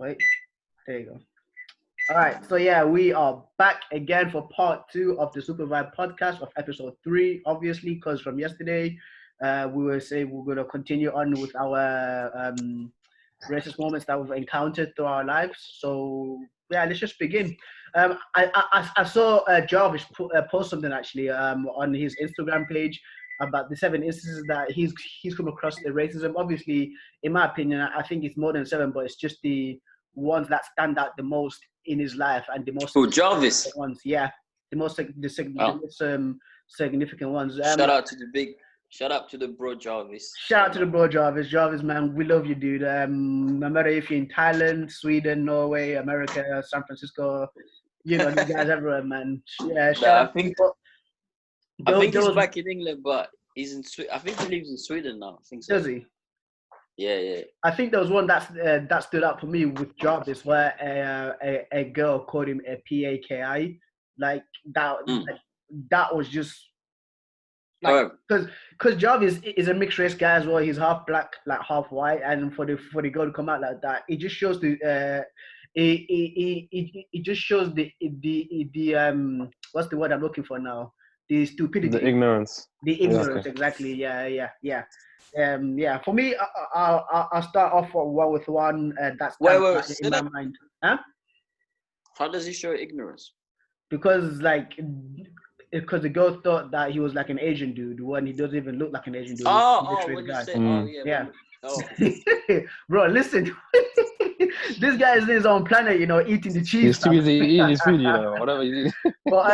Wait, there you go. All right, so yeah, we are back again for part two of the Soupr podcast of episode 3. Obviously, because from yesterday, we were saying we're gonna continue on with our racist moments that we've encountered through our lives. So yeah, let's just begin. I saw Jarvis post something actually on his Instagram page about the 7 instances that he's come across the racism. Obviously, in my opinion, I think it's more than 7, but it's just the ones that stand out the most in his life and the most Jarvis ones. Yeah, the most significant ones. Shout out to the bro Jarvis. Shout out to the bro Jarvis. Jarvis, man, we love you, dude. No matter if you're in Thailand, Sweden, Norway, America, San Francisco, you know, these guys everywhere, man. Yeah, shout out. I think he's back in England, but he's in Sweden. I think he lives in Sweden now. I think so. Does he? Yeah. I think there was one that stood out for me with Jarvis, where a girl called him a PAKI, like that. That was just like because Jarvis is a mixed race guy as well. He's half black, like half white, and for the girl to come out like that, it just shows it just shows the what's the word I'm looking for now? The stupidity, the ignorance, exactly. Yeah. For me, I'll start off with one that's in my mind. Huh? How does he show ignorance? Because the girl thought that he was like an Asian dude when he doesn't even look like an Asian dude. Bro, listen. This guy is in his own planet, you know, eating the cheese. He's too busy eating his food, you know, whatever he's eating. But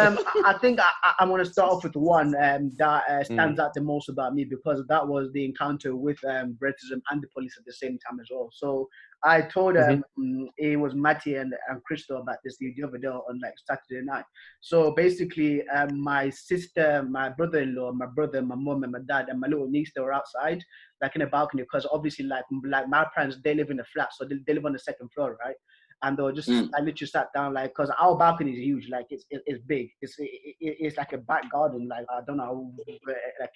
I think I'm going to start off with one that stands out the most about me, because that was the encounter with racism and the police at the same time as well. So I told it was Matty and Crystal about this the other day on like Saturday night. So basically, my sister, my brother-in-law, my brother, my mom, and my dad, and my little niece, they were outside, like in a balcony, because obviously, like my parents, they live in a flat, so they live on the second floor, right? And they were just I literally sat down, like, because our balcony is huge, like it's big, it's like a back garden, like I don't know, like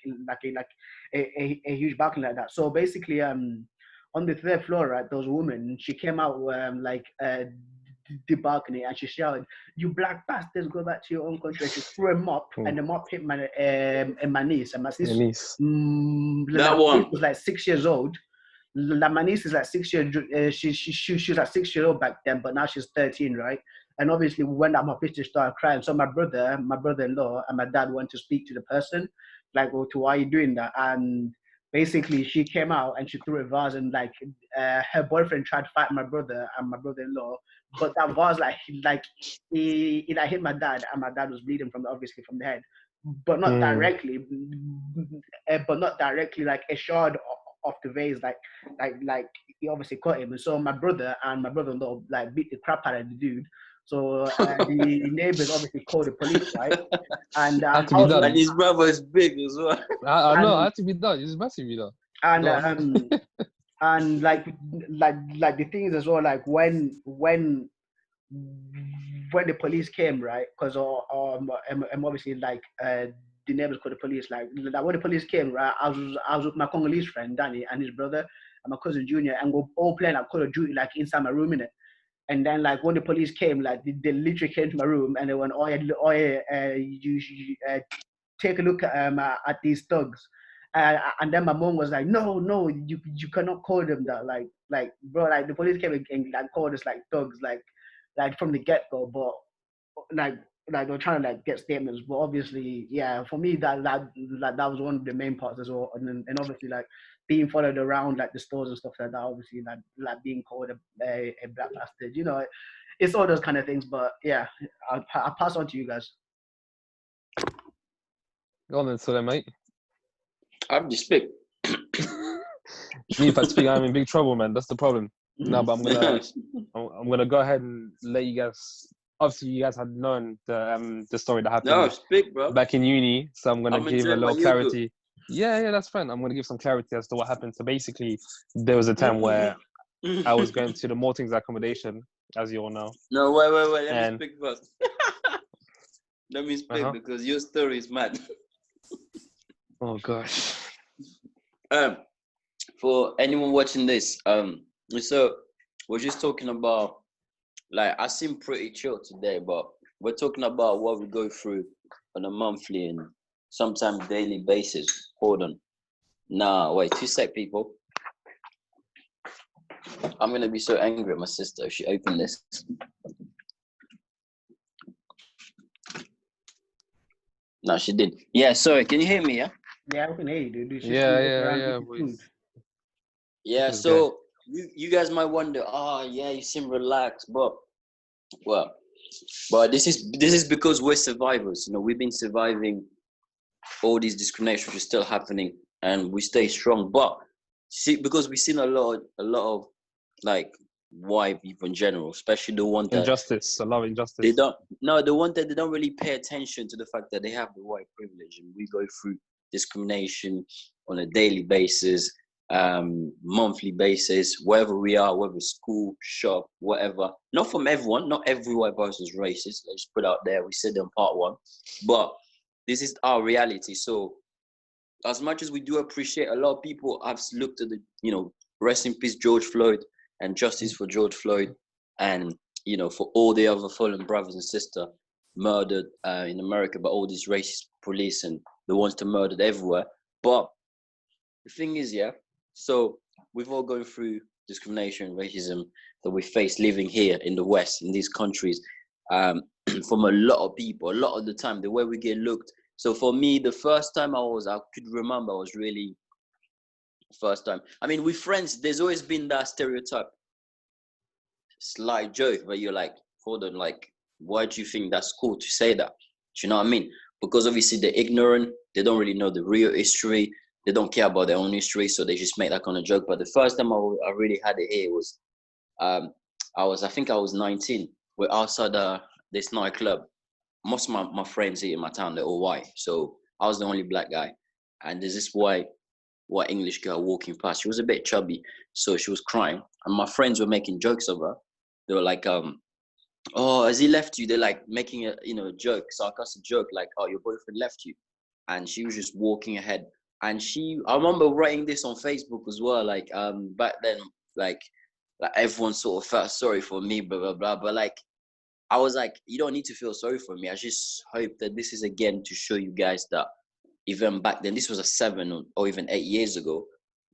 a huge balcony like that. So basically, on the third floor, right, there was a woman. She came out the balcony and she shouted, "You black bastards, go back to your own country." And she threw a mop, and the mop hit my niece. And my niece, that one was like 6 years old. My niece is like 6 years. She was like 6 years old back then, but now she's 13, right? And obviously, when that mop hit, she started crying. So my brother-in-law, and my dad went to speak to the person, like, "Well, why are you doing that?" And basically, she came out and she threw a vase, and like her boyfriend tried to fight my brother and my brother-in-law, but that vase he hit my dad, and my dad was bleeding obviously from the head, but not directly, like a shard of the vase, like he obviously caught him. And so my brother and my brother-in-law like beat the crap out of the dude. So the neighbors obviously called the police, right? And his brother is big as well. I know, I had to be done. He's massive, you know. And like the thing is as well, like when the police came, right? Because obviously like the neighbors called the police. Like when the police came, right? I was with my Congolese friend Danny and his brother and my cousin Junior, and we're all playing like Call of Duty, like inside my room, innit? And then, like, when the police came, like, they literally came to my room and they went, you take a look at these thugs. And then my mom was like, no, you cannot call them that. Like, bro, like, the police came and like, called us, like, thugs, like from the get-go. But, like they were trying to, like, get statements. But obviously, yeah, for me, that was one of the main parts as well. And obviously, like, being followed around like the stores and stuff like that, obviously like being called a black bastard, you know, it's all those kind of things. But yeah, I'll pass on to you guys. Go on then, so mate. I'm just speak. Me, if I speak, I'm in big trouble, man. That's the problem. No, but I'm gonna go ahead and let you guys. Obviously, you guys had known the story that happened. No, speak, bro. Back in uni, so I'm gonna give a little clarity. Yeah, that's fine. I'm going to give some clarity as to what happened. So basically, there was a time where I was going to the Mortings accommodation, as you all know. No, wait. Let me speak first. Let me speak because your story is mad. Oh, gosh. For anyone watching this, so we're just talking about, like, I seem pretty chill today, but we're talking about what we go through on a monthly and sometimes daily basis. Hold on. Nah, wait, 2 sec, people. I'm gonna be so angry at my sister if she opened this. No, she didn't. Yeah, sorry. Can you hear me? Yeah. Yeah, I can hear you, dude. It's just Yeah. food. Yeah. So you guys might wonder, oh yeah, you seem relaxed, but this is because we're survivors. You know, we've been surviving all these discrimination which is still happening, and we stay strong. But see, because we've seen a lot of like white people in general, especially the one that injustice, a lot of injustice. The one that they don't really pay attention to the fact that they have the white privilege, and we go through discrimination on a daily basis, monthly basis, wherever we are, whether school, shop, whatever. Not from everyone, not every white person is racist. Let's put out there. We said in part 1, but this is our reality. So as much as we do appreciate, a lot of people have looked at the, you know, rest in peace George Floyd and justice for George Floyd, and, you know, for all the other fallen brothers and sisters murdered in America by all these racist police and the ones that murdered everywhere. But the thing is, yeah, so we've all gone through discrimination, racism that we face living here in the West, in these countries, from a lot of people, a lot of the time, the way we get looked. So for me, the first time I could remember was really first time. I mean, with friends, there's always been that stereotype, slight joke, where you're like, hold on, like, why do you think that's cool to say that? Do you know what I mean? Because obviously they're ignorant, they don't really know the real history, they don't care about their own history, so they just make that kind of joke. But the first time I really had it here was, I think I was 19. We're outside this nightclub. Most of my friends here in my town, they're all white, so I was the only black guy. And there's this white English girl walking past. She was a bit chubby, so she was crying, and my friends were making jokes of her. They were like, oh, has he left you? They're like making a, you know, a joke, sarcastic joke, like, oh, your boyfriend left you. And she was just walking ahead. And I remember writing this on Facebook as well, like, back then, like everyone sort of felt sorry for me, blah blah blah. But like, I was like, you don't need to feel sorry for me. I just hope that this is again to show you guys that even back then, this was 7 or even 8 years ago,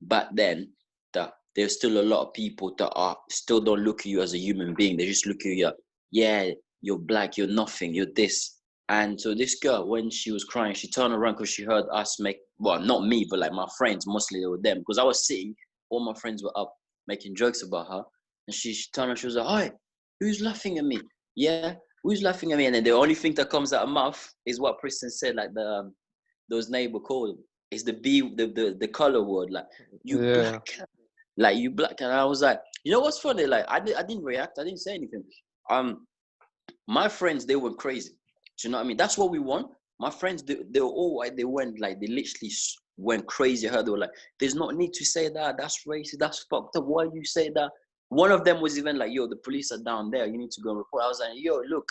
back then, that there's still a lot of people that are still don't look at you as a human being. They just look at you, yeah, you're black, you're nothing, you're this. And so this girl, when she was crying, she turned around because she heard us make, well, not me, but like my friends, mostly they were them. Because I was sitting, all my friends were up making jokes about her. And she turned around, she was like, "Hi, who's laughing at me? Yeah, who's laughing at me?" And then the only thing that comes out of mouth is what Preston said, like those neighbor called him. It's the color word, like, you black, like, you black. And I was like, you know what's funny? Like, I didn't react. I didn't say anything. My friends, they went crazy. Do you know what I mean? That's what we want. My friends, they were all white. They went, like, they literally went crazy. I heard they were like, there's no need to say that. That's racist. That's fucked up. Why do you say that? One of them was even like, yo, the police are down there. You need to go and report. I was like, yo, look,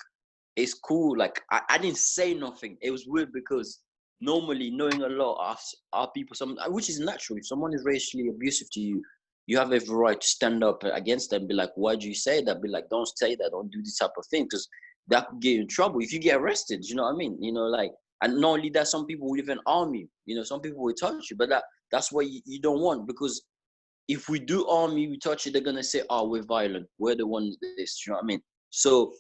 it's cool. Like, I didn't say nothing. It was weird because normally, knowing a lot of our people, which is natural. If someone is racially abusive to you, you have every right to stand up against them. Be like, why do you say that? Be like, don't say that. Don't do this type of thing, because that could get you in trouble if you get arrested. You know what I mean? You know, like, and not only that, some people will even arm you. You know, some people will touch you, but that's what you don't want, because if we do arm you, we touch you, they're gonna say, oh, we're violent. We're the ones this. You know what I mean? So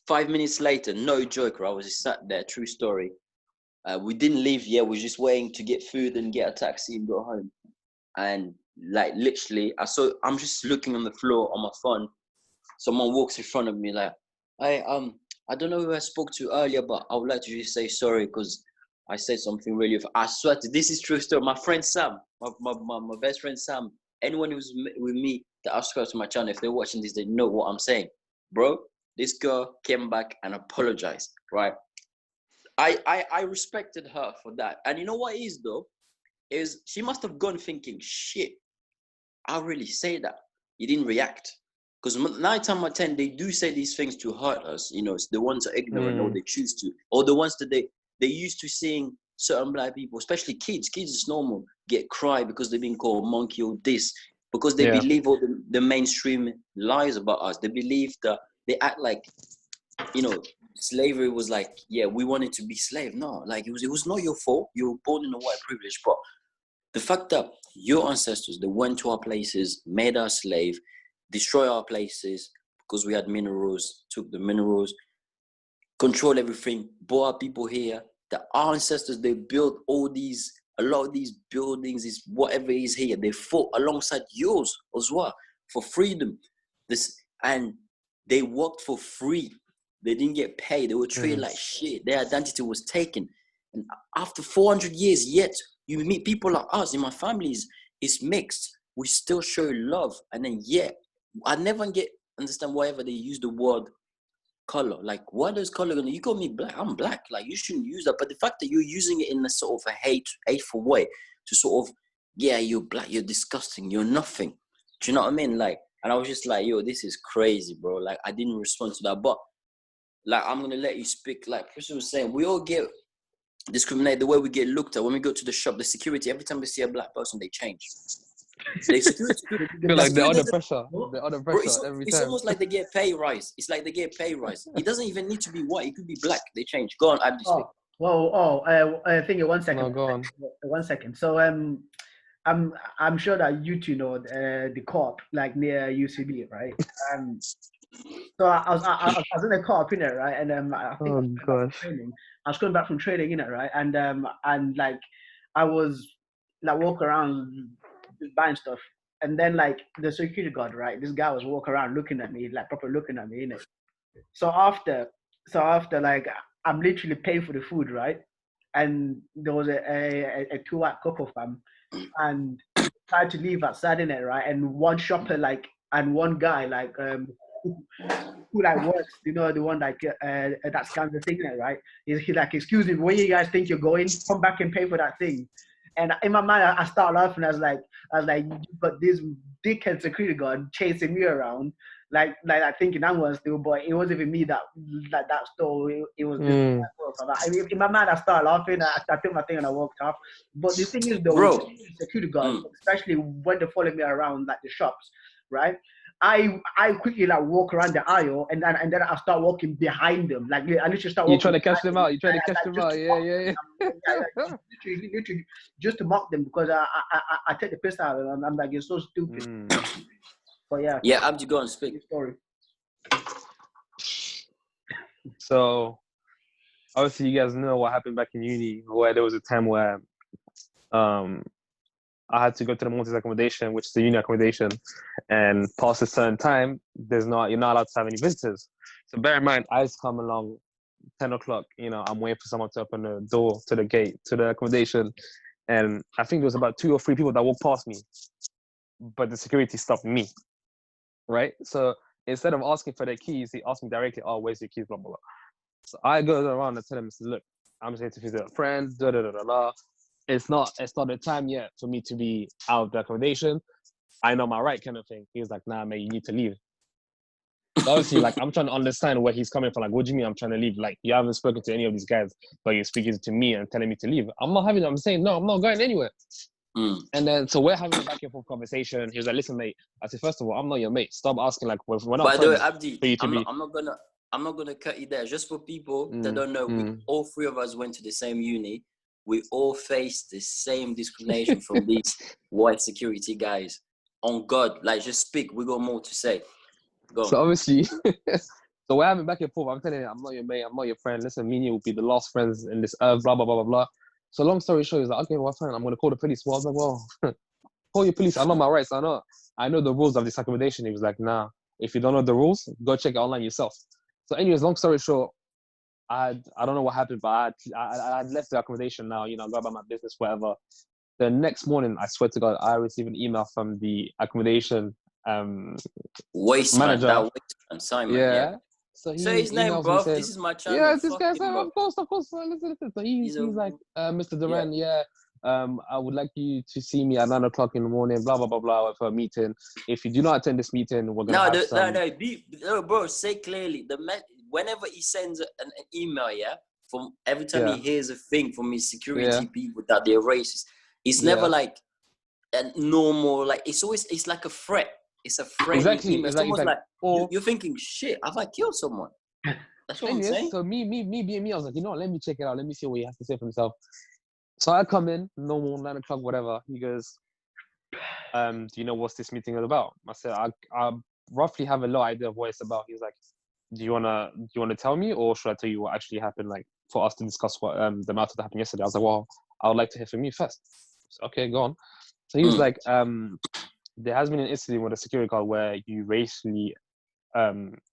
5 minutes later, no joke, I was just sat there. True story. We didn't leave yet. We were just waiting to get food and get a taxi and go home. And like, literally, I'm just looking on the floor on my phone. Someone walks in front of me like, hey, I don't know who I spoke to earlier, but I would like to just say sorry because I said something really. I swear to this is true story. My friend Sam, my best friend Sam. Anyone who's with me that subscribe to my channel, if they're watching this, they know what I'm saying, bro. This girl came back and apologized, right? I respected her for that. And you know what it is, though? Is she must have gone thinking, shit, I'll really say that. You didn't react. Because 9 times out of 10, they do say these things to hurt us. You know, it's the ones that are ignorant or they choose to. Or the ones that they used to seeing certain black people, especially kids. Kids is normal, get cry because they've been called monkey or this. because they believe all the mainstream lies about us. They believe that they act like, you know, slavery was like, yeah, we wanted to be slave. No, like it was not your fault. You were born in a white privilege, but the fact that your ancestors, they went to our places, made us slave, destroy our places because we had minerals, took the minerals, control everything, brought our people here. That our ancestors, they built a lot of these buildings, is whatever is here. They fought alongside yours as well for freedom. And they worked for free. They didn't get paid. They were treated like shit. Their identity was taken. And after 400 years, yet you meet people like us. In my families, it's mixed. We still show love. And then, I never understand why ever they use the word color. Like, what is color gonna? You call me black. I'm black. Like, you shouldn't use that. But the fact that you're using it in a sort of a hateful way to sort of, you're black. You're disgusting. You're nothing. Do you know what I mean? Like, and I was just like, yo, this is crazy, bro. Like, I didn't respond to that. But like, I'm gonna let you speak. Like Christian was saying, we all get discriminated the way we get looked at when we go to the shop. The security, every time they see a black person, they change. The security feel like they're under pressure. They're under pressure every time. It's almost like they get pay rise. It's like they get pay rise. It doesn't even need to be white. It could be black. They change. Go on, Abdi, speak. I think 1 second. No, go on. 1 second. So I'm sure that you two know the co-op like near UCB, right? So I was in the co-op in it, right? And I think I was coming back from training in it, right? And like I was like walk around buying stuff, and then like the security guard, right? This guy was walking around looking at me, like proper looking at me, innit? So after like I'm literally paying for the food, right? And there was a two white couple fam, and tried to leave outside in it, right? And one shopper like, and one guy like who like works, you know, the one like that scans the thing there, right? He's like, excuse me, where you guys think you're going? Come back and pay for that thing. And in my mind, I start laughing. I was like, you've got this dickhead security guard chasing me around, like thinking I was still, but it wasn't even me that stole. It was just in my mind. I started laughing. I took my thing and I walked off. But the thing is, though, bro, security guard, especially when they follow me around like the shops, right? I quickly like walk around the aisle and then I start walking behind them. Like I literally start walking. You trying to catch them out? You trying to catch them out? Yeah. Literally, just to mock them because I take the piss out of them. I'm like, you're so stupid. But yeah. Yeah, Abdi, go on, speak. Story. So obviously you guys know what happened back in uni, where there was a time where I had to go to the Maltese accommodation, which is the uni accommodation, and past a certain time, you're not allowed to have any visitors. So bear in mind, I just come along 10 o'clock, you know, I'm waiting for someone to open the door to the gate, to the accommodation. And I think there was about 2 or 3 people that walked past me, but the security stopped me, right? So instead of asking for their keys, he asked me directly, oh, where's your keys, blah, blah, blah. So I go around and tell him, look, I'm just here to visit a friend, da, da, da, da, da. It's not the time yet for me to be out of the accommodation. I know my right kind of thing. He was like, nah, man, you need to leave. So obviously, like, I'm trying to understand where he's coming from. Like, what do you mean I'm trying to leave? Like, you haven't spoken to any of these guys, but you're speaking to me and telling me to leave. I'm saying, no, I'm not going anywhere. And then, so we're having a back and forth conversation. He was like, listen, mate. I said, first of all, I'm not your mate. Stop asking, like, we're not By friends. the way, Abdi, I'm not gonna cut you there. Just for people that don't know, we all 3 of us went to the same uni. We all faced the same discrimination from these white security guys. On God, like, just speak. We got more to say. Go on. So obviously, so we're having back and forth. I'm telling you, I'm not your mate. I'm not your friend. Listen, me and you will be the last friends in this earth. Blah blah blah blah blah. So long story short, he's like, okay, well, fine. I'm gonna call the police. Well, I was like, well, call your police. I know my rights. I know the rules of this accommodation. He was like, nah. If you don't know the rules, go check it online yourself. So anyways, long story short, I don't know what happened, but I left the accommodation now, you know, go about my business, whatever. The next morning, I swear to God, I received an email from the accommodation manager. Simon. Yeah. So say his name, bro. This is my channel. Yeah, this guy said, of course. Listen. So he's like, Mr. Duran, I would like you to see me at 9 o'clock in the morning, blah, blah, blah, blah, for a meeting. If you do not attend this meeting, we're going to have No, bro, say clearly. Whenever he sends an email, from every time he hears a thing from his security people that they're racist, it's never like, and normal. Like it's like a threat. It's a threatening Exactly. email. It's Exactly. almost like Or you're thinking, shit, have I killed someone? That's what I'm saying. so me being me, I was like, you know what, let me check it out. Let me see what he has to say for himself. So I come in, normal 9 o'clock, whatever. He goes, do you know what's this meeting is about? I said, I roughly have a low idea of what it's about. He's like, do you wanna tell me, or should I tell you what actually happened? Like, for us to discuss what the matter that happened yesterday. I was like, well, I would like to hear from you first. So, okay, go on. So he was like, there has been an incident with a security guard where you racially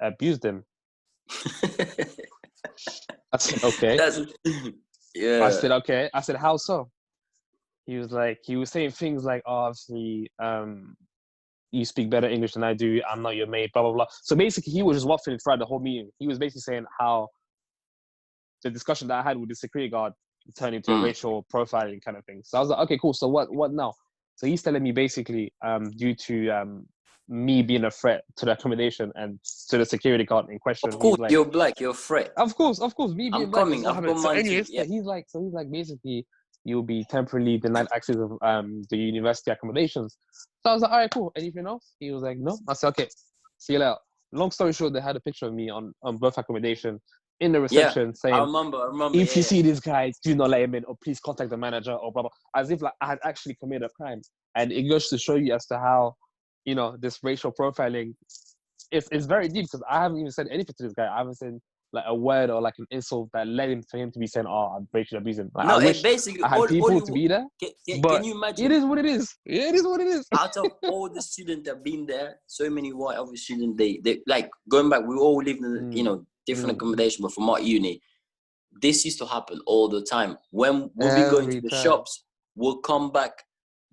abused him. I said, okay. Yeah. I said, okay. I said, how so? He was saying things like, oh, obviously, you speak better English than I do. I'm not your mate, blah, blah, blah. So basically, he was just waffling throughout the whole meeting. He was basically saying how the discussion that I had with the security guard turned into a racial profiling kind of thing. So I was like, okay, cool. So what now? So he's telling me basically, due to me being a threat to the accommodation and to the security guard in question. Of course, like, you're black. You're a threat. Of course. Me being black. Coming. I've got So mine anyways, too. Yeah. he's like basically, you'll be temporarily denied access of the university accommodations. So I was like, all right, cool. Anything else? He was like, no. I said, okay, see you later. Long story short, they had a picture of me on both accommodation in the reception saying, I remember. If you see this guy, do not let him in, or please contact the manager, or blah, blah. As if like I had actually committed a crime. And it goes to show you as to how, you know, this racial profiling, it's very deep, because I haven't even said anything to this guy. I haven't said like a word or like an insult that led him for him to be saying, oh, I'm racially abusing. Like, no, I wish basically, I had people to be there. Can you imagine? It is what it is. It is what it is. Out of all the students that have been there, so many white other students, they like going back. We all lived in different accommodation, but from our uni, this used to happen all the time. When we go into the shops, we'll come back.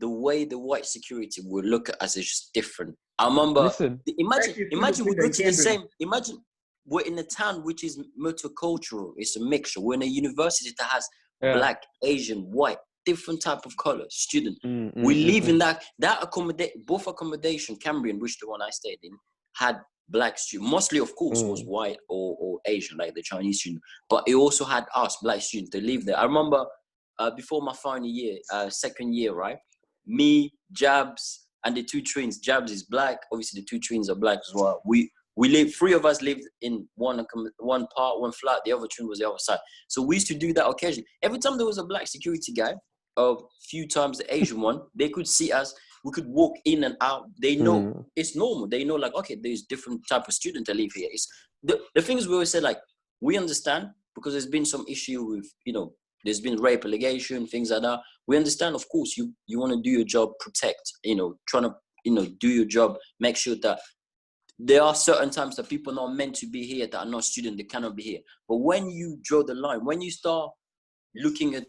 The way the white security will look at us is just different. I remember. Imagine we go to the same. Imagine we're in a town which is multicultural. It's a mixture. We're in a university that has black, Asian, white, different type of color student. We live in that both accommodation. Cambrian, which the one I stayed in, had black students. Mostly, of course, was white or Asian, like the Chinese student. But it also had us black students to live there. I remember before my final year, second year, right? Me, Jabs, and the two twins. Jabs is black. Obviously, the two twins are black as well. Three of us lived in one part, one flat. The other twin was the other side. So we used to do that occasionally. Every time there was a black security guy, a few times the Asian one, they could see us. We could walk in and out. They know it's normal. They know, like, okay, there's different type of student that live here. It's the things we always say, like, we understand, because there's been some issue with, there's been rape allegation, things like that. We understand, of course, you want to do your job, protect, trying to, do your job, make sure that there are certain times that people are not meant to be here, that are not students, they cannot be here. But when you draw the line, when you start looking at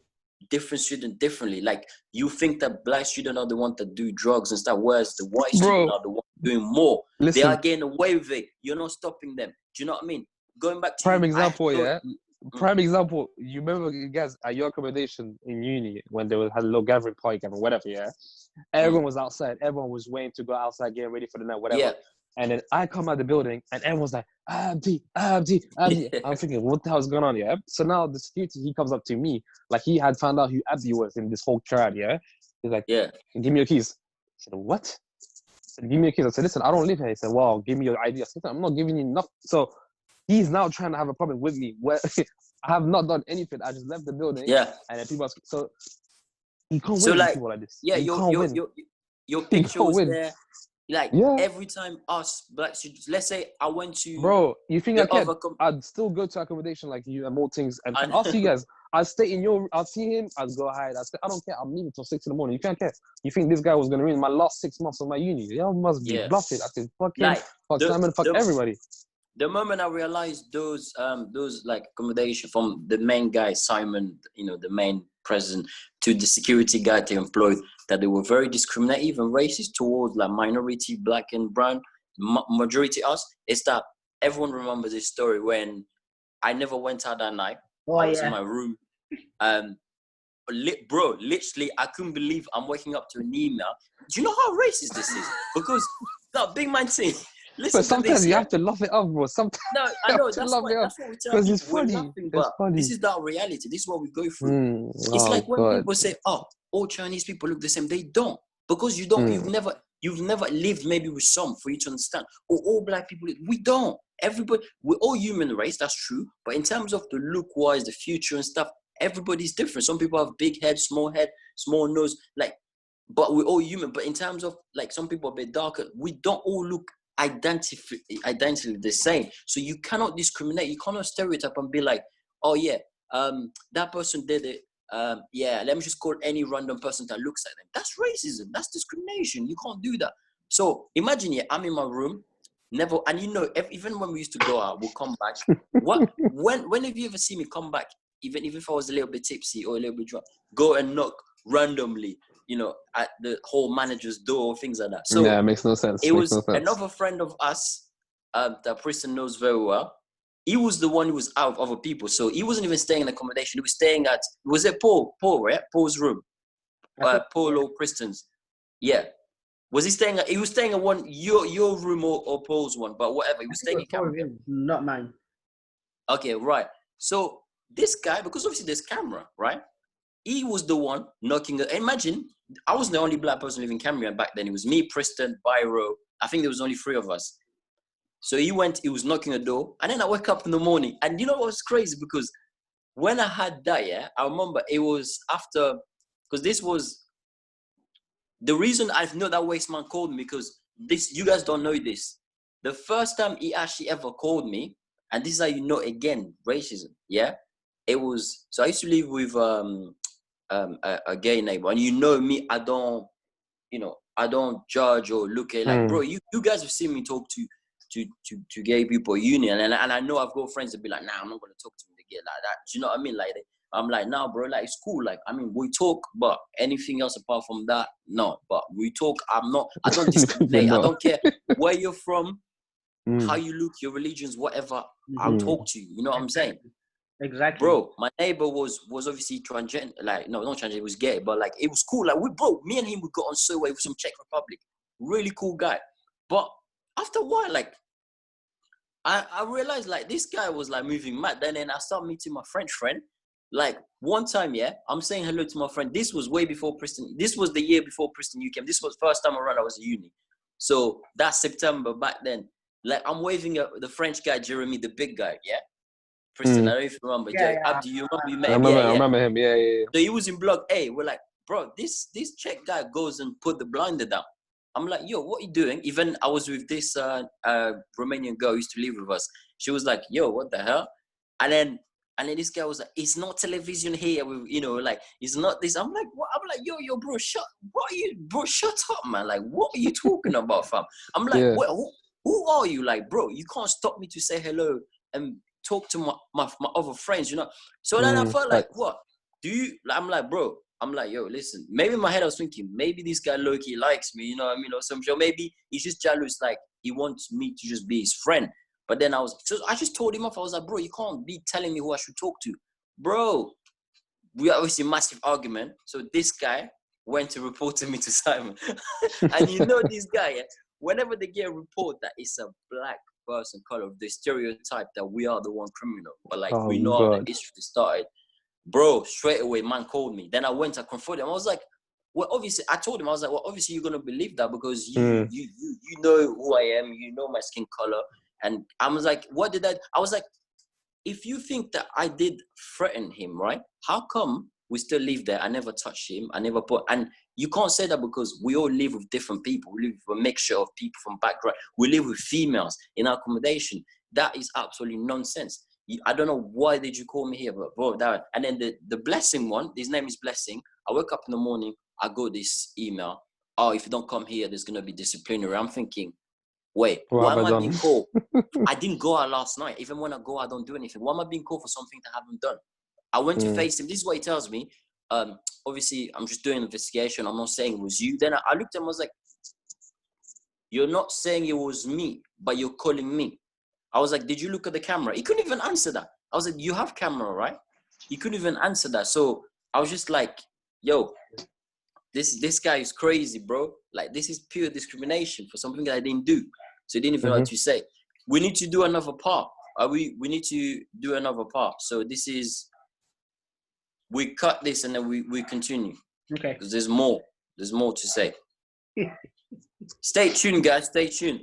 different students differently, like, you think that black students are the ones that do drugs and stuff, whereas the white students are the ones doing more. Listen, they are getting away with it. You're not stopping them. Do you know what I mean? Going back to prime example, prime example. You remember, guys, at your accommodation in uni when they had a little gathering party, whatever, everyone was outside. Everyone was waiting to go outside, getting ready for the night, whatever. And then I come out the building and everyone's like, Abdi. I'm thinking, what the hell is going on, So now the security, he comes up to me, like he had found out who Abdi was in this whole crowd, He's like, give me your keys. I said, what? I said, give me your keys. I said, listen, I don't live here. He said, well, give me your ID. I said, I'm not giving you nothing. So he's now trying to have a problem with me where I have not done anything. I just left the building. And then people ask, so you can't win with people like this. Your picture was there. Like, every time us black students, let's say I went to... Bro, you think I can? I'd still go to accommodation like you and more things. And I'll see you guys. I'll stay in I'll see him. I'll go hide. I don't care. I'm leaving till 6 in the morning. You can't care. You think this guy was going to ruin my last 6 months of my uni? Y'all must be bluffing. I said, fuck him, fuck Simon, fuck everybody. The moment I realized those like accommodation from the main guy, Simon, the main president, to the security guy they employed, that they were very discriminative and racist towards like minority, black and brown, majority us, is that everyone remembers this story when I never went out that night. I was in my room. Bro, literally, I couldn't believe I'm waking up to an email. Do you know how racist this is? Because, no, big man thing. Listen, but sometimes you have to laugh it up, bro. Sometimes I know. That's what we tell people. It's funny. Laughing, but this is our reality. This is what we go through. It's like when people say, "Oh, all Chinese people look the same." They don't. because you've never lived maybe with some for you to understand. Or all black people, we don't. Everybody, we're all human race, that's true. But in terms of the look-wise, the future and stuff, everybody's different. Some people have big head, small nose, like, but we're all human. But in terms of like some people are a bit darker, we don't all look identically the same. So you cannot discriminate. You cannot stereotype and be like, oh yeah, that person did it. Yeah, let me just call any random person that looks like them. That's racism. That's discrimination. You can't do that. So imagine, yeah, I'm in my room, never, and you know, even when we used to go out, we'll come back. When have you ever seen me come back, even if I was a little bit tipsy or a little bit drunk, go and knock randomly, you know, at the whole manager's door, things like that. So yeah, it makes no sense. it was another friend of us that Preston knows very well. He was the one who was out of other people. So he wasn't even staying in accommodation. He was staying at, was it Paul, right? Paul's room. Paul or Preston's. Yeah. Was he staying at, he was staying at one, your room or Paul's one, but whatever. He was staying in camera. Not mine. Okay, right. So this guy, because obviously there's camera, right? He was the one knocking. Imagine, I was the only black person living in Cambria back then. It was me, Preston, Byro. I think there was only 3 of us. So he was knocking a door. And then I woke up in the morning. And you know what was crazy? Because when I had that, yeah, I remember it was after, because this was, the reason I know that waste man called me, because this, you guys don't know this. The first time he actually ever called me, and this is how you know, again, racism, yeah? It was, so I used to live with a gay neighbor, and you know me, I don't judge or look at like, bro, you guys have seen me talk to gay people at uni, and I know I've got friends that be like, nah, I'm not gonna talk to them to get like that. Do you know what I mean? Like, I'm like, nah, bro, like, it's cool. Like, I mean, we talk, but anything else apart from that, no. But we talk. I don't discriminate. I don't care where you're from, how you look, your religions, whatever. I'll talk to you. You know what I'm saying? Exactly. Bro, my neighbor was obviously transgender, like, no, not transgender, he was gay, but like, it was cool. Like, me and him, we got on so well with some Czech Republic. Really cool guy. But after a while, like, I realized, like, this guy was, like, moving mad. Then I started meeting my French friend. Like, one time, yeah, I'm saying hello to my friend. This was way before Preston. This was the year before Preston U came. This was first time around I was at uni. So, that's September back then. Like, I'm waving at the French guy, Jeremy, the big guy, yeah? Preston, I don't know if you remember. Yeah, Abdi, you remember you met him? I remember him. Yeah. So he was in block A. We're like, bro, this Czech guy goes and put the blinder down. I'm like, yo, what are you doing? Even I was with this Romanian girl who used to live with us. She was like, yo, what the hell? And then this guy was like, it's not television here. You know, like, it's not this. I'm like, what? I'm like, yo, bro, shut up, man. Like, what are you talking about, fam? I'm like, who are you? Like, bro, you can't stop me to say hello and talk to my other friends, you know. So then I felt like, what? Do you, I'm like, bro, I'm like, yo, listen, maybe in my head I was thinking, maybe this guy low-key likes me, you know what I mean, or some show. Maybe he's just jealous, like, he wants me to just be his friend. But then I just told him off. I was like, bro, you can't be telling me who I should talk to. Bro, we obviously massive argument. So this guy went to report me to Simon. And you know this guy, yeah, whenever they get a report that it's a black person color, the stereotype that we are the one criminal, but like, we know how the history started. Bro, straight away, man called me. Then I went to confront him. I was like, well, obviously, I told him, I was like, well, obviously you're going to believe that because you know who I am, you know my skin color. And I was like, I was like, if you think that I did threaten him, right? How come we still live there? I never touched him. I never and you can't say that because we all live with different people. We live with a mixture of people from background. We live with females in our accommodation. That is absolutely nonsense. I don't know why did you call me here, but bro, that. And then the Blessing one, his name is Blessing. I wake up in the morning, I got this email. Oh, if you don't come here, there's going to be disciplinary. I'm thinking, wait, why am I being called? I didn't go out last night. Even when I go, I don't do anything. Why am I being called for something that I haven't done? I went to face him. This is what he tells me. Obviously, I'm just doing an investigation. I'm not saying it was you. Then I looked at him, I was like, you're not saying it was me, but you're calling me. I was like, did you look at the camera? He couldn't even answer that. I was like, you have camera, right? He couldn't even answer that. So I was just like, yo, this guy is crazy, bro. Like, this is pure discrimination for something that I didn't do. So he didn't even know what to say. We need to do another part. We need to do another part. So this is, we cut this and then we continue. Okay. Because there's more to say. Stay tuned, guys. Stay tuned.